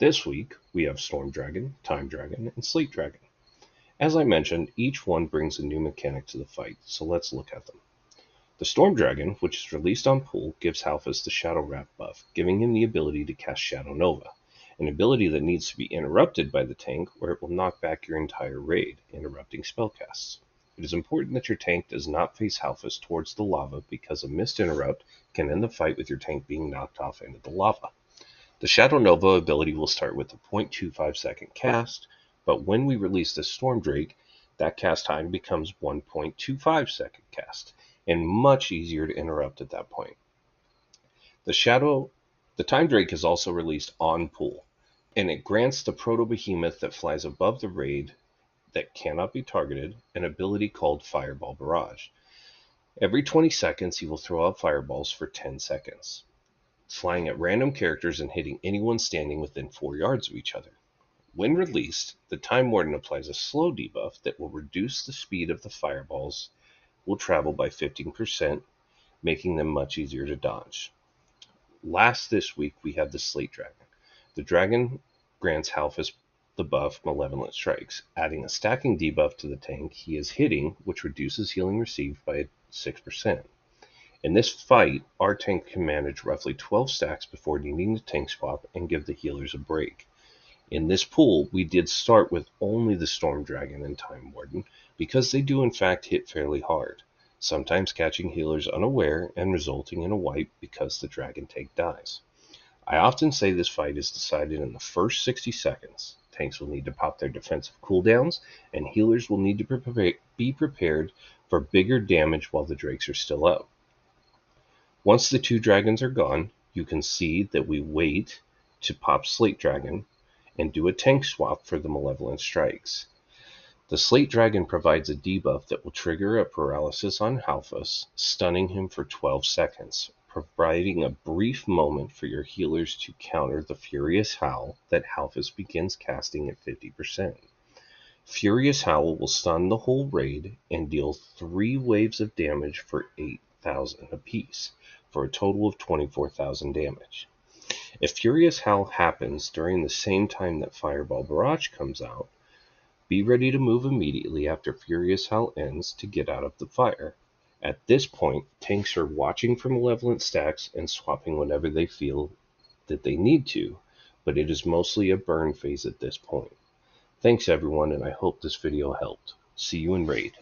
This week, we have Storm Dragon, Time Dragon, and Slate Dragon. As I mentioned, each one brings a new mechanic to the fight, so let's look at them. The Storm Dragon, which is released on pool, gives Halfus the Shadow Wrap buff, giving him the ability to cast Shadow Nova, an ability that needs to be interrupted by the tank or it will knock back your entire raid, interrupting spellcasts. It is important that your tank does not face Halfus towards the lava because a missed interrupt can end the fight with your tank being knocked off into the lava. The Shadow Nova ability will start with a 0.25 second cast, but when we release the Storm Drake, that cast time becomes 1.25 second cast, and much easier to interrupt at that point. The Time Drake is also released on pool, and it grants the Proto-Behemoth that flies above the raid that cannot be targeted an ability called Fireball Barrage. Every 20 seconds he will throw out fireballs for 10 seconds, flying at random characters and hitting anyone standing within 4 yards of each other. When released, the Time Warden applies a slow debuff that will reduce the speed of the fireballs will travel by 15%, making them much easier to dodge. Last this week, we have the Slate Dragon. The dragon grants Halfus the buff Malevolent Strikes, adding a stacking debuff to the tank he is hitting, which reduces healing received by 6%. In this fight, our tank can manage roughly 12 stacks before needing to tank swap and give the healers a break. In this pool, we did start with only the Storm Dragon and Time Warden, because they do in fact hit fairly hard, sometimes catching healers unaware and resulting in a wipe because the Dragon tank dies. I often say this fight is decided in the first 60 seconds. Tanks will need to pop their defensive cooldowns, and healers will need to be prepared for bigger damage while the Drakes are still out. Once the two dragons are gone, you can see that we wait to pop Slate Dragon and do a tank swap for the Malevolent Strikes. The Slate Dragon provides a debuff that will trigger a paralysis on Halfus, stunning him for 12 seconds, providing a brief moment for your healers to counter the Furious Howl that Halfus begins casting at 50%. Furious Howl will stun the whole raid and deal 3 waves of damage for 8,000 apiece, for a total of 24,000 damage. If Furious Howl happens during the same time that Fireball Barrage comes out, be ready to move immediately after Furious Howl ends to get out of the fire. At this point, tanks are watching for Malevolent stacks and swapping whenever they feel that they need to, but it is mostly a burn phase at this point. Thanks everyone, and I hope this video helped. See you in Raid.